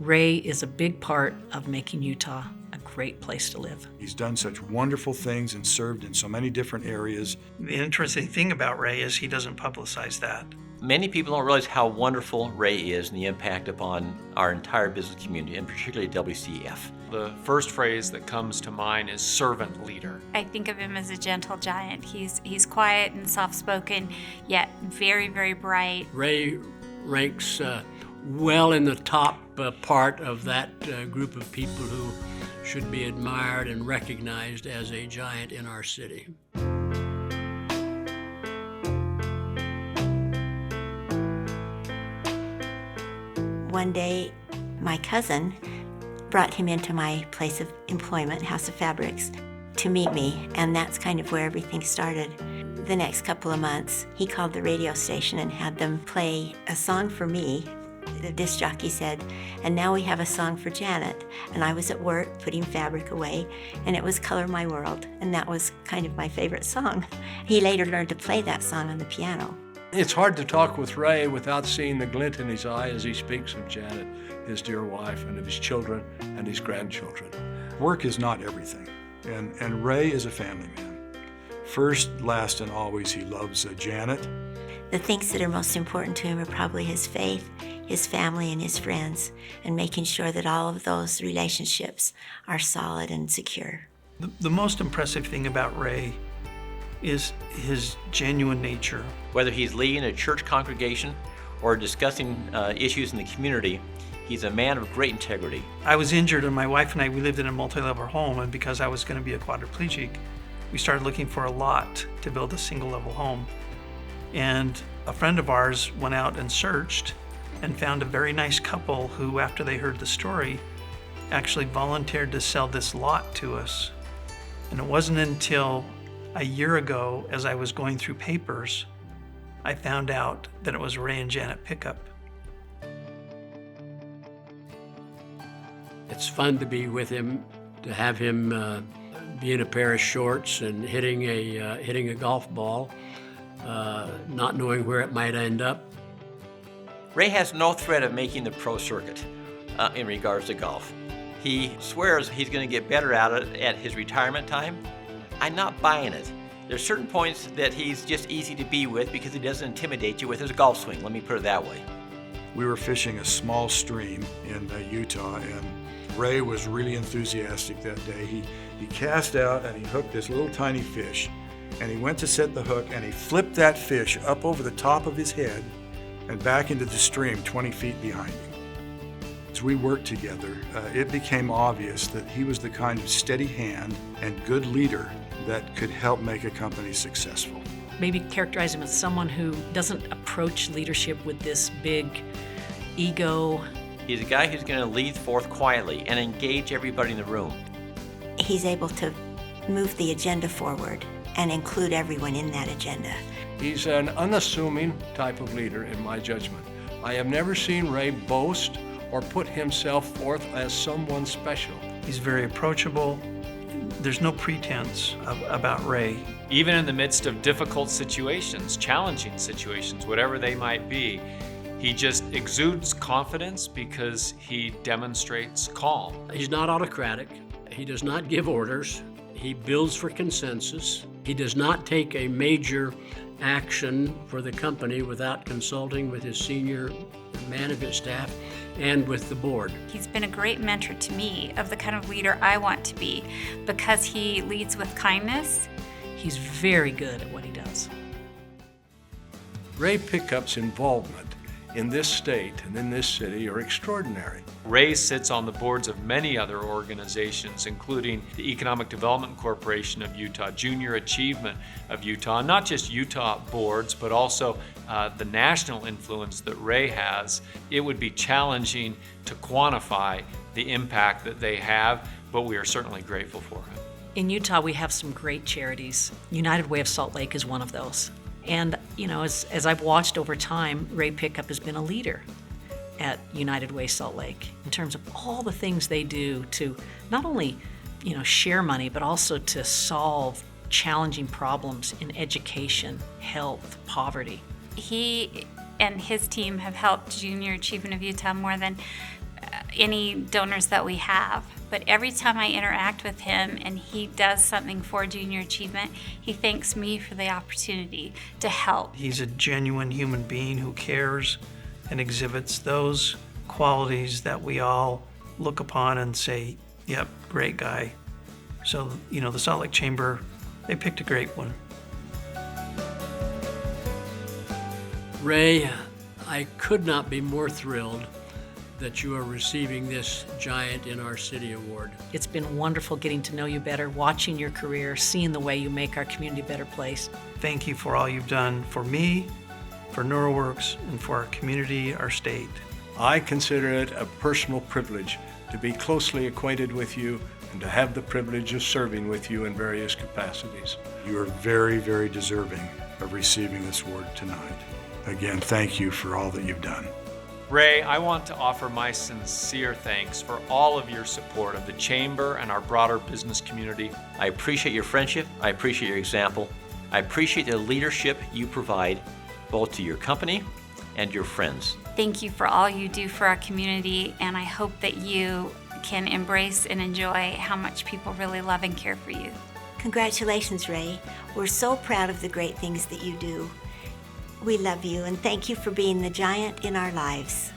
Ray is a big part of making Utah a great place to live. He's done such wonderful things and served in so many different areas. The interesting thing about Ray is he doesn't publicize that. Many people don't realize how wonderful Ray is and the impact upon our entire business community, and particularly WCF. The first phrase that comes to mind is servant leader. I think of him as a gentle giant. He's quiet and soft-spoken, yet very, very bright. Ray ranks well in the top part of that group of people who should be admired and recognized as a giant in our city. One day, my cousin brought him into my place of employment, House of Fabrics, to meet me, and that's kind of where everything started. The next couple of months, he called the radio station and had them play a song for me. The disc jockey said, "And now we have a song for Janet." And I was at work putting fabric away, and it was Color My World, and that was kind of my favorite song. He later learned to play that song on the piano. It's hard to talk with Ray without seeing the glint in his eye as he speaks of Janet, his dear wife, and of his children and his grandchildren. Work is not everything, and Ray is a family man. First, last, and always, he loves Janet. The things that are most important to him are probably his faith, his family, and his friends, and making sure that all of those relationships are solid and secure. The most impressive thing about Ray is his genuine nature. Whether he's leading a church congregation or discussing issues in the community, he's a man of great integrity. I was injured, and my wife and I, we lived in a multi-level home, and because I was going to be a quadriplegic, we started looking for a lot to build a single-level home. And a friend of ours went out and searched and found a very nice couple who, after they heard the story, actually volunteered to sell this lot to us. And it wasn't until a year ago, as I was going through papers, I found out that it was Ray and Janet Pickup. It's fun to be with him, to have him be in a pair of shorts and hitting a golf ball, not knowing where it might end up. Ray has no threat of making the pro circuit in regards to golf. He swears he's going to get better at it at his retirement time. I'm not buying it. There's certain points that he's just easy to be with because he doesn't intimidate you with his golf swing, let me put it that way. We were fishing a small stream in Utah, and Ray was really enthusiastic that day. He cast out and he hooked this little tiny fish, and he went to set the hook, and he flipped that fish up over the top of his head and back into the stream 20 feet behind him. As we worked together, it became obvious that he was the kind of steady hand and good leader that could help make a company successful. Maybe characterize him as someone who doesn't approach leadership with this big ego. He's a guy who's going to lead forth quietly and engage everybody in the room. He's able to move the agenda forward and include everyone in that agenda. He's an unassuming type of leader in my judgment. I have never seen Ray boast or put himself forth as someone special. He's very approachable. There's no pretense about Ray. Even in the midst of difficult situations, challenging situations, whatever they might be, he just exudes confidence because he demonstrates calm. He's not autocratic. He does not give orders. He builds for consensus. He does not take a major action for the company without consulting with his senior management staff and with the board. He's been a great mentor to me of the kind of leader I want to be because he leads with kindness. He's very good at what he does. Ray Pickup's involvement in this state and in this city are extraordinary. Ray sits on the boards of many other organizations, including the Economic Development Corporation of Utah, Junior Achievement of Utah, not just Utah boards, but also the national influence that Ray has. It would be challenging to quantify the impact that they have, but we are certainly grateful for it. In Utah, we have some great charities. United Way of Salt Lake is one of those. And, you know, as I've watched over time, Ray Pickup has been a leader at United Way Salt Lake in terms of all the things they do to not only, share money, but also to solve challenging problems in education, health, poverty. He and his team have helped Junior Achievement of Utah more than any donors that we have. But every time I interact with him and he does something for Junior Achievement, he thanks me for the opportunity to help. He's a genuine human being who cares and exhibits those qualities that we all look upon and say, yep, great guy. So, the Salt Lake Chamber, they picked a great one. Ray, I could not be more thrilled that you are receiving this Giant in Our City award. It's been wonderful getting to know you better, watching your career, seeing the way you make our community a better place. Thank you for all you've done for me, for NeuroWorks, and for our community, our state. I consider it a personal privilege to be closely acquainted with you and to have the privilege of serving with you in various capacities. You are very, very deserving of receiving this award tonight. Again, thank you for all that you've done. Ray, I want to offer my sincere thanks for all of your support of the Chamber and our broader business community. I appreciate your friendship. I appreciate your example. I appreciate the leadership you provide both to your company and your friends. Thank you for all you do for our community, and I hope that you can embrace and enjoy how much people really love and care for you. Congratulations, Ray. We're so proud of the great things that you do. We love you and thank you for being the giant in our lives.